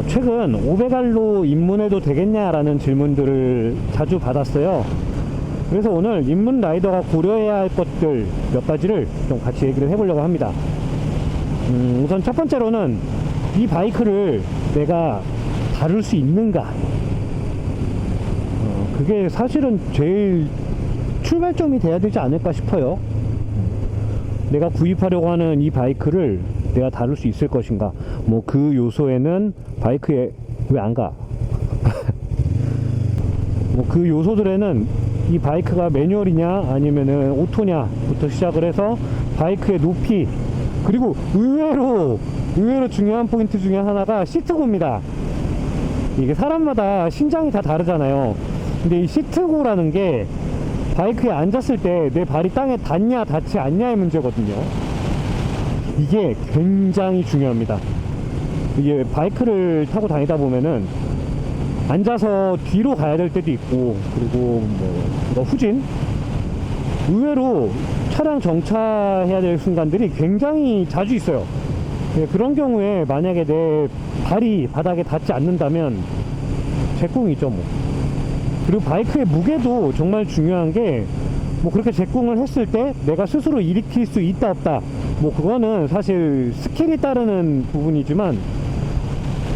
최근 500알로 입문해도 되겠냐라는 질문들을 자주 받았어요. 그래서 오늘 입문 라이더가 고려해야 할 것들 몇 가지를 좀 같이 얘기를 해보려고 합니다. 우선 첫 번째로는 이 바이크를 내가 다룰 수 있는가, 그게 사실은 제일 출발점이 돼야 되지 않을까 싶어요. 내가 구입하려고 하는 이 바이크를 내가 다룰 수 있을 것인가. 뭐 그 요소에는 바이크에 왜 안 가? 뭐 그 요소들에는 이 바이크가 매뉴얼이냐 아니면은 오토냐부터 시작을 해서 바이크의 높이, 그리고 의외로 중요한 포인트 중에 하나가 시트고입니다. 이게 사람마다 신장이 다 다르잖아요. 근데 이 시트고라는 게 바이크에 앉았을 때 내 발이 땅에 닿냐 닿지 않냐의 문제거든요. 이게 굉장히 중요합니다. 이게 바이크를 타고 다니다 보면은 앉아서 뒤로 가야 될 때도 있고, 그리고 뭐 후진, 의외로 차량 정차해야 될 순간들이 굉장히 자주 있어요. 그런 경우에 만약에 내 발이 바닥에 닿지 않는다면 제꿍이죠 뭐. 그리고 바이크의 무게도 정말 중요한 게, 뭐 그렇게 제꿍을 했을 때 내가 스스로 일으킬 수 있다 없다, 뭐 그거는 사실 스킬이 따르는 부분이지만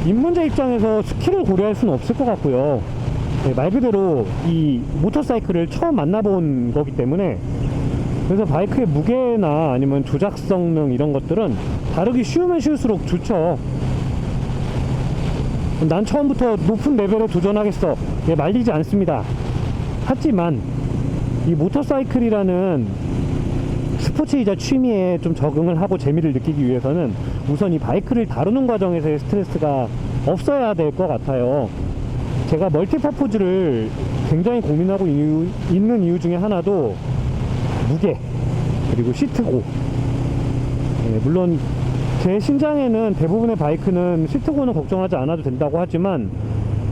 입문자 입장에서 스킬을 고려할 수는 없을 것 같고요. 말 그대로 이 모터사이클을 처음 만나본 거기 때문에, 그래서 바이크의 무게나 아니면 조작 성능 이런 것들은 다루기 쉬우면 쉬울수록 좋죠. 난 처음부터 높은 레벨에 도전하겠어, 말리지 않습니다. 하지만 이 모터사이클이라는 스포츠이자 취미에 좀 적응을 하고 재미를 느끼기 위해서는 우선 이 바이크를 다루는 과정에서의 스트레스가 없어야 될 것 같아요. 제가 멀티퍼포즈를 굉장히 고민하고 있는 이유 중에 하나도 무게, 그리고 시트고. 물론 제 신장에는 대부분의 바이크는 시트고는 걱정하지 않아도 된다고 하지만,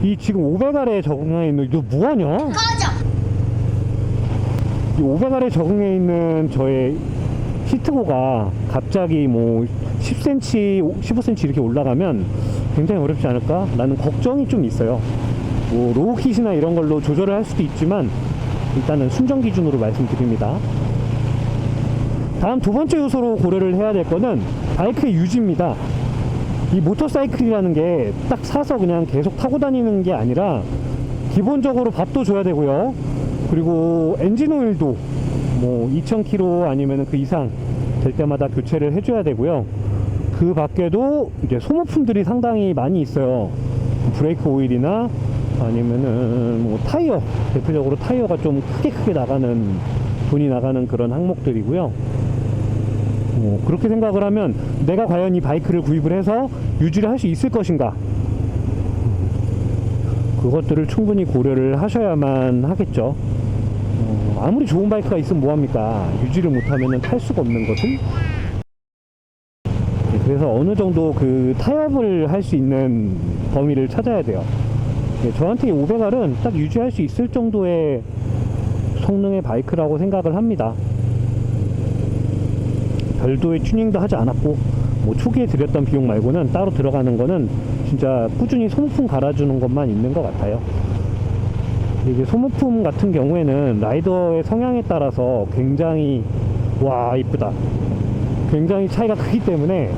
이 지금 500R에 적응해 있는, 너 뭐하냐? 이 500R에 적응해 있는 저의 시트고가 갑자기 뭐 10cm, 15cm 이렇게 올라가면 굉장히 어렵지 않을까? 라는 걱정이 좀 있어요. 뭐 로우킷이나 이런 걸로 조절을 할 수도 있지만 일단은 순정 기준으로 말씀드립니다. 다음 두 번째 요소로 고려를 해야 될 거는 바이크의 유지입니다. 이 모터사이클이라는 게 딱 사서 그냥 계속 타고 다니는 게 아니라 기본적으로 밥도 줘야 되고요. 그리고 엔진 오일도 뭐 2000km 아니면 그 이상 될 때마다 교체를 해줘야 되고요. 그 밖에도 이제 소모품들이 상당히 많이 있어요. 브레이크 오일이나 아니면은 뭐 타이어, 대표적으로 타이어가 좀 크게 나가는, 돈이 나가는 그런 항목들이고요. 그렇게 생각을 하면 내가 과연 이 바이크를 구입을 해서 유지를 할 수 있을 것인가, 그것들을 충분히 고려를 하셔야만 하겠죠. 아무리 좋은 바이크가 있으면 뭐합니까? 유지를 못하면 탈 수가 없는 것을. 그래서 어느 정도 그 타협을 할 수 있는 범위를 찾아야 돼요. 저한테 이 500R은 딱 유지할 수 있을 정도의 성능의 바이크라고 생각을 합니다. 별도의 튜닝도 하지 않았고, 뭐 초기에 들였던 비용 말고는 따로 들어가는 거는 진짜 꾸준히 소모품 갈아주는 것만 있는 것 같아요. 이게 소모품 같은 경우에는 라이더의 성향에 따라서 굉장히, 와 이쁘다, 굉장히 차이가 크기 때문에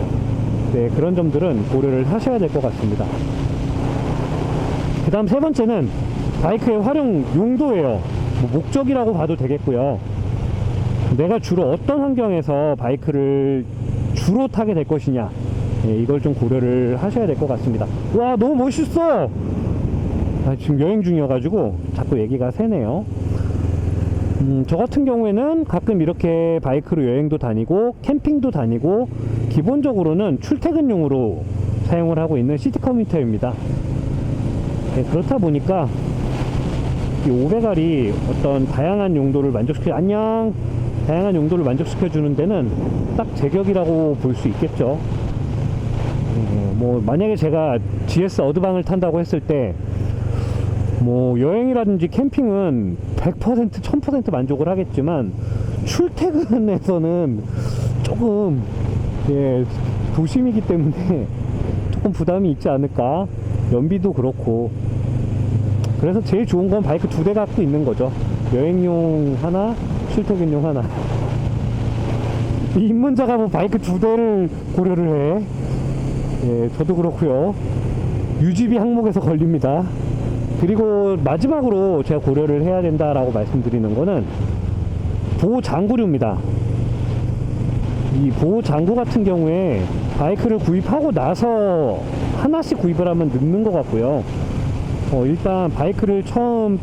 그런 점들은 고려를 하셔야 될 것 같습니다. 그 다음 세 번째는 바이크의 활용 용도예요. 뭐 목적이라고 봐도 되겠고요. 내가 주로 어떤 환경에서 바이크를 주로 타게 될 것이냐, 이걸 좀 고려를 하셔야 될 것 같습니다. 와 너무 멋있어. 지금 여행 중이어가지고 자꾸 얘기가 새네요. 저 같은 경우에는 가끔 이렇게 바이크로 여행도 다니고 캠핑도 다니고, 기본적으로는 출퇴근용으로 사용을 하고 있는 시티 커뮤니터입니다. 그렇다 보니까 이 500R이 어떤 다양한 용도를 만족시켜 주는 데는 딱 제격이라고 볼 수 있겠죠. 뭐 만약에 제가 GS 어드방을 탄다고 했을 때 뭐 여행이라든지 캠핑은 100%, 1000% 만족을 하겠지만, 출퇴근에서는 조금 도심이기 때문에 조금 부담이 있지 않을까. 연비도 그렇고. 그래서 제일 좋은 건 바이크 2대 갖고 있는 거죠. 여행용 하나, 출퇴근용 하나. 이 입문자가 뭐 바이크 2대를 고려를 해. 예, 저도 그렇고요. 유지비 항목에서 걸립니다. 그리고 마지막으로 제가 고려를 해야 된다라고 말씀드리는 거는 보호 장구류입니다. 이 보호 장구 같은 경우에 바이크를 구입하고 나서 하나씩 구입을 하면 늦는 것 같고요. 일단 바이크를 처음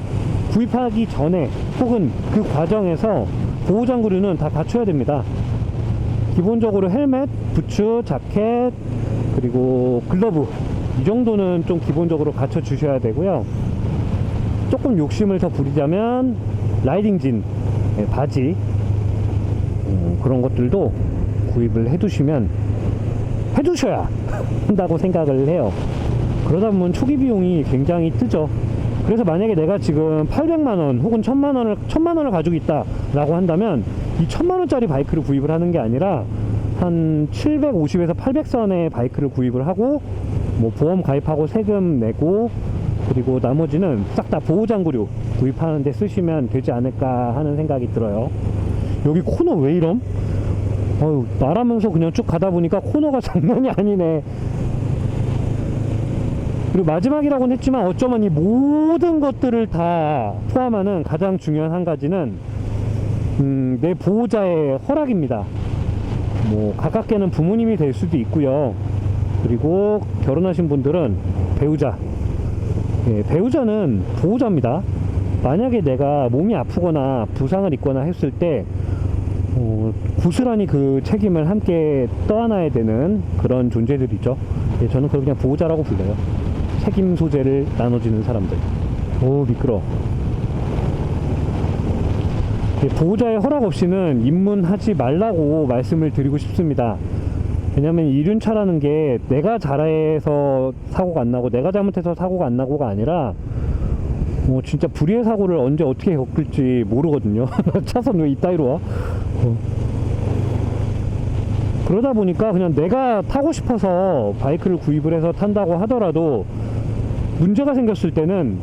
구입하기 전에 혹은 그 과정에서 보호 장구류는 다 갖춰야 됩니다. 기본적으로 헬멧, 부츠, 자켓, 그리고 글러브, 이 정도는 좀 기본적으로 갖춰 주셔야 되고요. 조금 욕심을 더 부리자면 라이딩진, 바지, 그런 것들도 구입을 해두셔야 한다고 생각을 해요. 그러다 보면 초기 비용이 굉장히 뜨죠. 그래서 만약에 내가 지금 800만원 혹은 1000만원을 가지고 있다 라고 한다면 이 1000만원짜리 바이크를 구입을 하는 게 아니라 한 750에서 800선의 바이크를 구입을 하고 뭐 보험 가입하고 세금 내고 그리고 나머지는 싹 다 보호장구류 구입하는 데 쓰시면 되지 않을까 하는 생각이 들어요. 여기 코너 왜 이럼? 말하면서 그냥 쭉 가다 보니까 코너가 장난이 아니네. 그리고 마지막이라고는 했지만 어쩌면 이 모든 것들을 다 포함하는 가장 중요한 한 가지는 내 보호자의 허락입니다. 뭐 가깝게는 부모님이 될 수도 있고요. 그리고 결혼하신 분들은 배우자. 배우자는 보호자입니다. 만약에 내가 몸이 아프거나 부상을 입거나 했을 때 고스란히 그 책임을 함께 떠안아야 되는 그런 존재들이죠. 저는 그걸 그냥 보호자라고 불러요. 책임 소재를 나눠주는 사람들. 오, 미끄러. 보호자의 허락 없이는 입문하지 말라고 말씀을 드리고 싶습니다. 왜냐면 이륜차라는 게 내가 잘해서 사고가 안 나고 내가 잘못해서 사고가 안 나고가 아니라 진짜 불의의 사고를 언제 어떻게 겪을지 모르거든요. 차선 왜 이따위로 와? 그러다 보니까 그냥 내가 타고 싶어서 바이크를 구입을 해서 탄다고 하더라도 문제가 생겼을 때는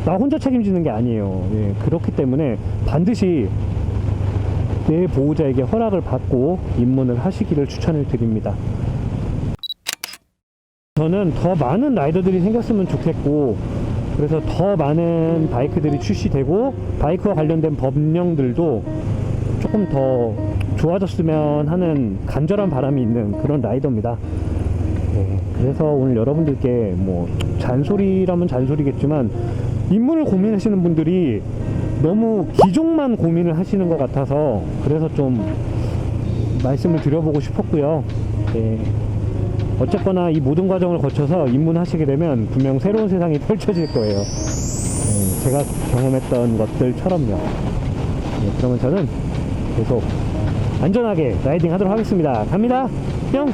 나 혼자 책임지는 게 아니에요. 그렇기 때문에 반드시 내 보호자에게 허락을 받고 입문을 하시기를 추천을 드립니다. 저는 더 많은 라이더들이 생겼으면 좋겠고, 그래서 더 많은 바이크들이 출시되고 바이크와 관련된 법령들도 조금 더 좋아졌으면 하는 간절한 바람이 있는 그런 라이더입니다. 그래서 오늘 여러분들께 뭐 잔소리라면 잔소리겠지만 입문을 고민하시는 분들이 너무 기종만 고민을 하시는 것 같아서 그래서 좀 말씀을 드려보고 싶었고요. 어쨌거나 이 모든 과정을 거쳐서 입문하시게 되면 분명 새로운 세상이 펼쳐질 거예요. 제가 경험했던 것들처럼요. 그러면 저는 계속 안전하게 라이딩 하도록 하겠습니다. 갑니다. 뿅!